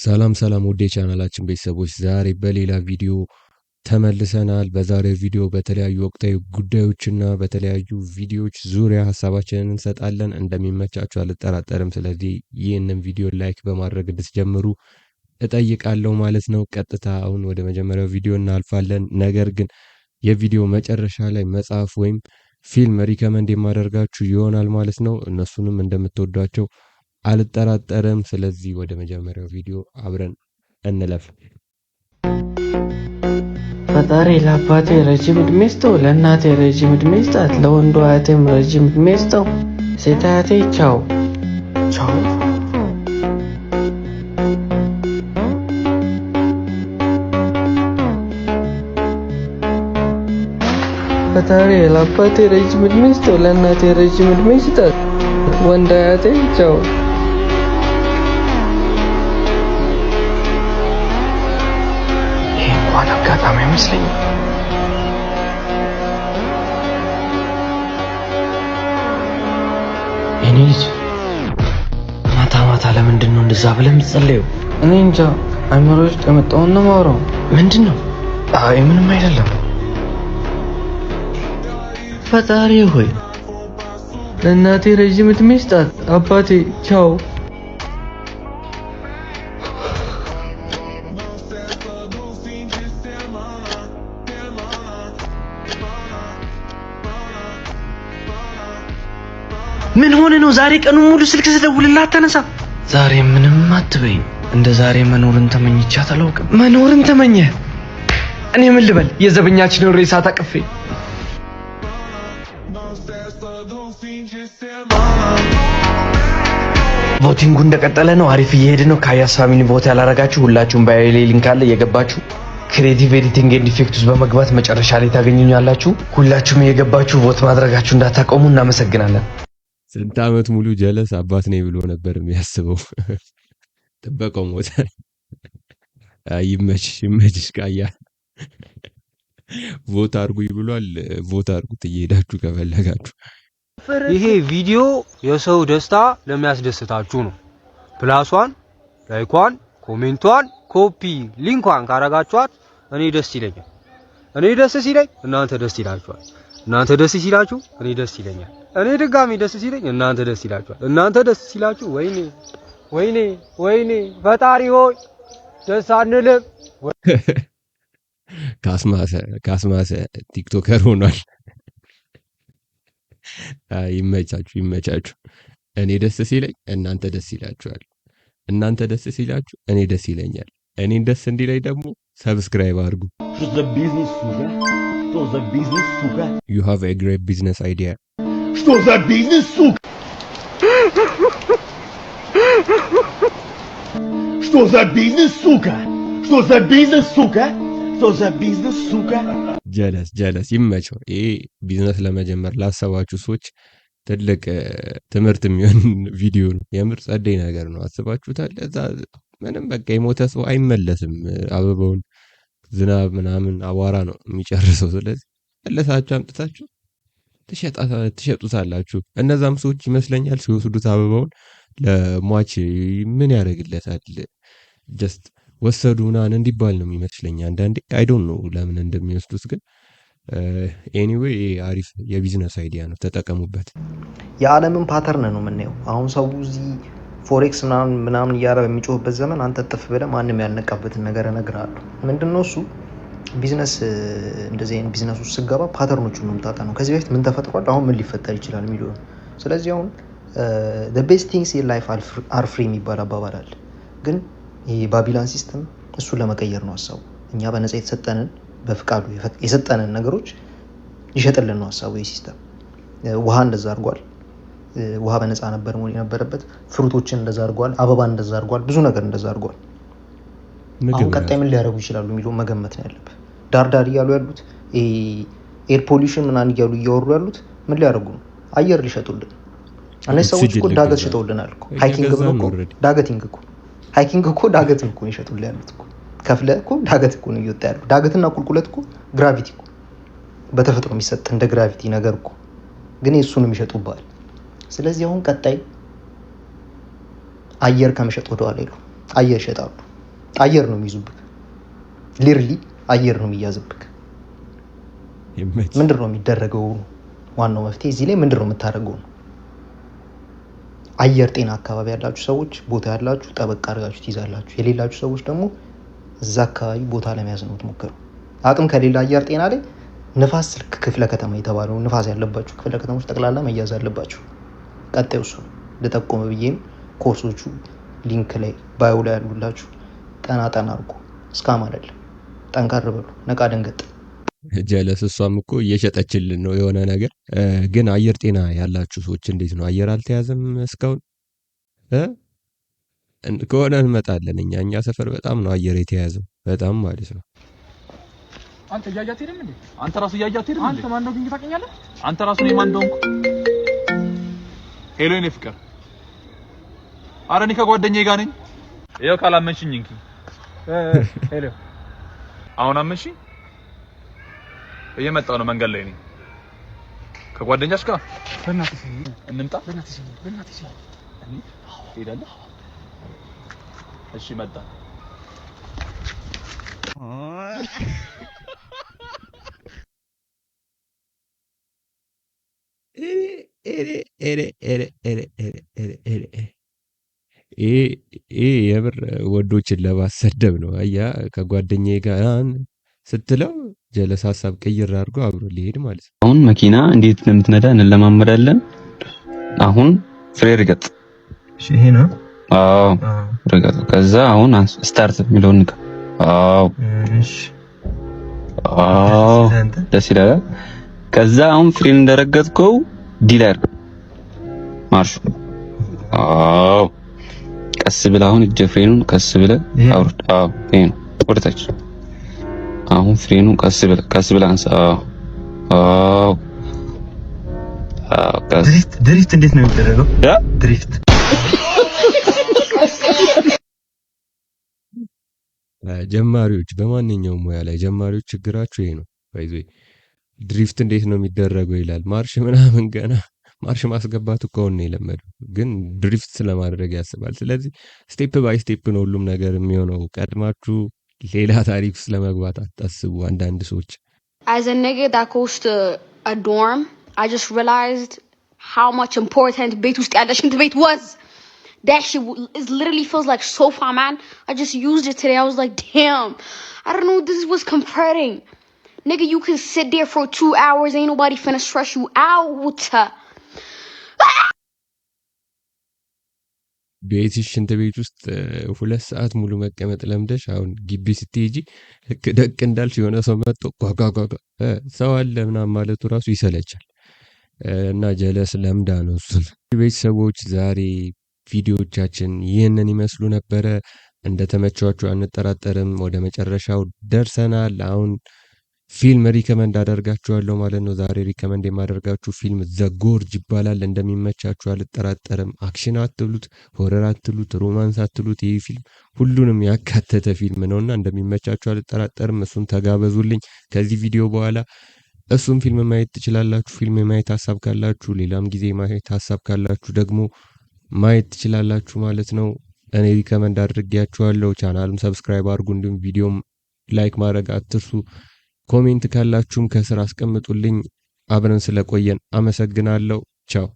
ሰላም ሰላም ውዴ ቻናላችን ቤተሰቦች ዛሬ በሌላ ቪዲዮ ተመልሰናል። በዛሬው ቪዲዮ በተለያዩ ወቅታዊ ጉዳዮችና በተለያዩ ቪዲዮዎች ዙሪያ ሀሳባችንን እንሰጣለን። እንደሚመቻችሁ አልጠራጠርም። ስለዚህ ይህንን ቪዲዮ ላይክ በማድረግ እንድትጀምሩ እጠይቃለሁ ማለት ነው። ቀጥታ አሁን ወደ መጀመሪያው ቪዲዮ እናልፋለን። ነገር ግን የቪዲዮ መጨረሻ ላይ መጽሐፍ ወይም ፊልም ሪከመንድ የማደርጋችሁ ይሆናል ማለት ነው። እነሱንም እንደምትወዷቸው አልጠራጠርም። ስለዚህ ወደ መጀመሪያው ቪዲዮ አብረን እንለፍ። ፈጣሪ ለአባቴ ረጅም ዕድሜ ይስጠው፣ ለእናቴ ረጅም ዕድሜ ይስጣት፣ ለወንዱ አያቴም ረጅም ዕድሜ ይስጠው። ሴት አያቴ ቻው ቻው። ፈጣሪ ለአባቴ ረጅም ዕድሜ ይስጠው፣ ለእናቴ ረጅም ዕድሜ ይስጣት፣ ወንድ አያቴ ቻው። አጋጣሚ አይመስለኝም። የኔ ልጅ ማታ ማታ ለምንድን ነው እንደዛ ብለህ የምትጸለየው? እኔ እንጃ፣ አእምሮ ውስጥ የመጣውን ነው የማወራው። ምንድን ነው? አይ ምንም አይደለም። ፈጣሪ ሆይ ለእናቴ ረጅም ዕድሜ ስጣት፣ አባቴ ቻው። ምን ሆነ ነው ዛሬ ቀኑን ሙሉ ስልክ ስደውልልህ አታነሳ? ዛሬ ምንም አትበይኝ። እንደ ዛሬ መኖርን ተመኝቻት አላውቅም። መኖርን ተመኘ? እኔ ምን ልበል? የዘበኛችንን ሬሳ ታቅፌ ቮቲንጉ እንደቀጠለ ነው። አሪፍ እየሄደ ነው። ካያስ ፋሚሊ ቮት ያላረጋችሁ ሁላችሁም ባይሌ ሊንክ አለ እየገባችሁ ክሬቲቭ ኤዲቲንግ ኤንድ ኢፌክት ውስጥ በመግባት መጨረሻ ላይ ታገኙኛላችሁ። ሁላችሁም እየገባችሁ ቮት ማድረጋችሁ እንዳታቆሙ። እናመሰግናለን። ስንት ዓመት ሙሉ ጀለስ አባት ነኝ ብሎ ነበር የሚያስበው። ጥበቃው ሞተ። ይመችሽ ቃያ ቮት አርጉኝ ብሏል። ቮት አርጉት እየሄዳችሁ ከፈለጋችሁ። ይሄ ቪዲዮ የሰው ደስታ ለሚያስደስታችሁ ነው። ፕላሷን፣ ላይኳን፣ ኮሜንቷን፣ ኮፒ ሊንኳን ካረጋችኋት እኔ ደስ ይለኛል። እኔ ደስ ሲለኝ እናንተ ደስ ይላችኋል። እናንተ ደስ ሲላችሁ እኔ ደስ ይለኛል። እኔ ድጋሚ ደስ ሲለኝ እናንተ ደስ ይላችኋል። እናንተ ደስ ሲላችሁ ወይኔ ወይኔ ወይኔ ፈጣሪ ሆይ ደስ አንልም። ካስማሰ ቲክቶከር ሆኗል። ይመቻችሁ። እኔ ደስ ሲለኝ እናንተ ደስ ይላችኋል። እናንተ ደስ ሲላችሁ እኔ ደስ ይለኛል። እኔን ደስ እንዲለኝ ደግሞ ሰብስክራይብ አድርጉ። You have a great business idea. Что за бизнес, сука? Что за бизнес, сука? Что за бизнес, сука? Что за бизнес, сука? ጀለስ ይመቸው። ይሄ ቢዝነስ ለመጀመር ላሰባችሁ ሰዎች ትልቅ ትምህርት የሚሆን ቪዲዮ ነው። የምር ጸደይ ነገር ነው። አስባችሁታል? እዛ ምንም በቃ የሞተ ሰው አይመለስም። አበባውን ዝናብ ምናምን አቧራ ነው የሚጨርሰው። ስለዚህ መለሳችሁ አምጥታችሁ ትሸጡታላችሁ። እነዛም ሰዎች ይመስለኛል ሲወስዱት አበባውን ለሟች ምን ያደርግለታል ጀስት ወሰዱ ምናምን እንዲባል ነው የሚመስለኝ አንዳንዴ። አይ ዶንት ኖ ለምን እንደሚወስዱት ግን ኤኒዌይ አሪፍ የቢዝነስ አይዲያ ነው፣ ተጠቀሙበት። የዓለምን ፓተርን ነው የምናየው። አሁን ሰው እዚህ ፎሬክስ ምናምን እያለ በሚጮህበት ዘመን አንተ ጥፍ ብለህ ማንም ያልነቃበትን ነገር እነግርሃለሁ። ምንድነው እሱ ቢዝነስ? እንደዚህ አይነት ቢዝነስ ውስጥ ስገባ ፓተርኖቹን ነው የምታጠናው። ከዚህ በፊት ምን ተፈጥሯል፣ አሁን ምን ሊፈጠር ይችላል የሚለው። ስለዚህ አሁን the best things in life are free የሚባል አባባል አለ። ግን ይሄ ባቢላን ሲስተም እሱን ለመቀየር ነው ሀሳቡ። እኛ በነፃ የተሰጠንን በፍቃዱ የሰጠንን ነገሮች ይሸጥልን ነው ሀሳቡ። ይሄ ሲስተም ውሃ እንደዛ አድርጓል። ውሃ በነፃ ነበር መሆን የነበረበት። ፍሩቶችን እንደዛ አድርጓል። አበባን እንደዛ አድርጓል። ብዙ ነገር እንደዛ አድርጓል። አሁን ቀጣይ ምን ሊያደርጉ ይችላሉ የሚለውን መገመት ነው ያለብህ። ዳርዳር እያሉ ያሉት ኤር ፖሊሽን ምናምን እያሉ እያወሩ ያሉት ምን ሊያደርጉ ነው? አየር ሊሸጡልን። እነዚህ ሰዎች እኮ ዳገት ሽጠውልናል እኮ። ሃይኪንግ ብሎ እኮ ዳገቲንግ እኮ ሃይኪንግ እኮ ዳገትን እኮ ይሸጡልህ ያሉት እኮ። ከፍለህ እኮ ዳገት እኮ ነው እየወጣ ያለው። ዳገትና ቁልቁለት እኮ ግራቪቲ እኮ በተፈጥሮ የሚሰጥ እንደ ግራቪቲ ነገር እኮ። ግን እሱንም ይሸጡብሃል። ስለዚህ አሁን ቀጣይ አየር ከመሸጥ ወደኋላ ይሉ አየር ይሸጣሉ። አየር ነው የሚይዙብክ። ሊርሊ አየር ነው የሚያዝብክ። ምንድን ነው የሚደረገው? ዋናው መፍትሄ እዚህ ላይ ምንድን ነው የምታደርገው ነው። አየር ጤና አካባቢ ያላችሁ ሰዎች ቦታ ያላችሁ ጠበቅ አድርጋችሁ ትይዛላችሁ። የሌላችሁ ሰዎች ደግሞ እዛ አካባቢ ቦታ ለመያዝ ነው ትሞክሩ። አቅም ከሌላ አየር ጤና ላይ ንፋስ ስልክ ክፍለ ከተማ የተባለው ንፋስ ያለባችሁ ክፍለ ከተሞች ጠቅላላ መያዝ አለባችሁ። ቀጣዩ እሱ ልጠቆም ብዬም ኮርሶቹ ሊንክ ላይ ባዮ ላይ ያሉላችሁ ጠና አድርጉ። እስካም አይደለም፣ ጠንካር በሉ፣ ነቃ ደንገጥ። ጀለስ እሷም እኮ እየሸጠችልን ነው የሆነ ነገር። ግን አየር ጤና ያላችሁ ሰዎች እንዴት ነው? አየር አልተያዘም እስካሁን ከሆነ እንመጣለን። እኛ ሰፈር በጣም ነው አየር የተያዘው፣ በጣም ማለት ነው። አንተ እያያት ሄደም እንዴ? አንተ ራሱ እያያት ሄደም እንዴ? አንተ ማን ነው ግን ታውቀኛለህ? አንተ ራሱ ነው ማን እንደሆንኩ? ሄሎ የኔ ፍቅር፣ ኧረ እኔ ከጓደኛዬ ጋር ነኝ። ይኸው ካላመንሽኝ እንኪ። ሄሎ አሁን አመንሽኝ? እየመጣሁ ነው፣ መንገድ ላይ ነኝ። ከጓደኛሽ ጋር በእናትሽ እንምጣ። በእናትሽ ሄዳለሁ። እሺ መጣ። ይሄ የምር ወንዶችን ለማሰደብ ነው። አያ ከጓደኛዬ ጋር ስትለው ጀለስ ሀሳብ ቀይር አድርጎ አብሮ ሊሄድ ማለት ነው። አሁን መኪና እንዴት እንደምትነዳ እንለማመዳለን። አሁን ፍሬ ርገጥ። እሺ ይሄ ነው። አዎ ርገጥ። ከዛ አሁን ስታርት የሚለውን ንካ። አዎ እሺ አዎ ደስ ይላል። ከዛ አሁን ፍሬን እንደረገጥከው ዲላር ማርሽ። አዎ ቀስ ብለህ አሁን እጀ ፍሬኑን ቀስ ብለህ አውርድ። አዎ ይሄ ነው ወደታች። አሁን ፍሬኑን ቀስ ብለህ አንሳ። አዎ ድሪፍት እንዴት ነው የሚደረገው? ድሪፍት ጀማሪዎች፣ በማንኛውም ሙያ ላይ ጀማሪዎች ችግራችሁ ይሄ ነው። ባይዞ ድሪፍት እንዴት ነው የሚደረገው ይላል። ማርሽ ምናምን ገና ማርሽ ማስገባቱ ከሆነ የለመደው ግን ድሪፍት ስለማድረግ ያስባል። ስለዚህ ስቴፕ ባይ ስቴፕ ነው ሁሉም ነገር የሚሆነው። ቀድማችሁ ሌላ ታሪክ ውስጥ ለመግባት አታስቡ። አንዳንድ ሰዎች As a nigga that goes to a dorm, I just realized how much important ቤት ውስጥ ያለ ሽንት ቤት was. That shit is literally feels like sofa, man. I just used it today. I was like, damn, I don't know, this was comforting. Nigga, you can sit there for 2 hours, ain't nobody finna stress you out. ቤትሽ ሽንት ቤት ውስጥ 2 ሰዓት ሙሉ መቀመጥ ለምደሽ አሁን ግቢ ስትሄጂ ልክ ደቅ እንዳልሽ የሆነ ሰው መጥቶ ጓጓጓ ሰው አለ ምናምን ማለቱ ራሱ ይሰለቻል። እና ጀለስ ለምዳ ነው እሱን። ቤተሰቦች ዛሬ ቪዲዮዎቻችን ይህንን ይመስሉ ነበረ። እንደተመቻችሁ አንጠራጠርም። ወደ መጨረሻው ደርሰናል። አሁን ፊልም ሪከመንድ አደርጋችኋለሁ ማለት ነው። ዛሬ ሪከመንድ የማደርጋችሁ ፊልም ዘ ጎርጅ ይባላል። እንደሚመቻችሁ አልጠራጠርም። አክሽን አትሉት፣ ሆረር አትሉት፣ ሮማንስ አትሉት፣ ይህ ፊልም ሁሉንም ያካተተ ፊልም ነውና እንደሚመቻችሁ አልጠራጠርም። እሱን ተጋበዙልኝ። ከዚህ ቪዲዮ በኋላ እሱን ፊልም ማየት ትችላላችሁ። ፊልም የማየት ሀሳብ ካላችሁ፣ ሌላም ጊዜ ማየት ሀሳብ ካላችሁ ደግሞ ማየት ትችላላችሁ ማለት ነው። እኔ ሪከመንድ አድርጌያችኋለሁ። ቻናሉን ሰብስክራይብ አድርጉ። እንዲሁም ቪዲዮም ላይክ ማድረግ አትርሱ። ኮሜንት ካላችሁም ከስር አስቀምጡልኝ። አብረን ስለቆየን አመሰግናለሁ። ቻው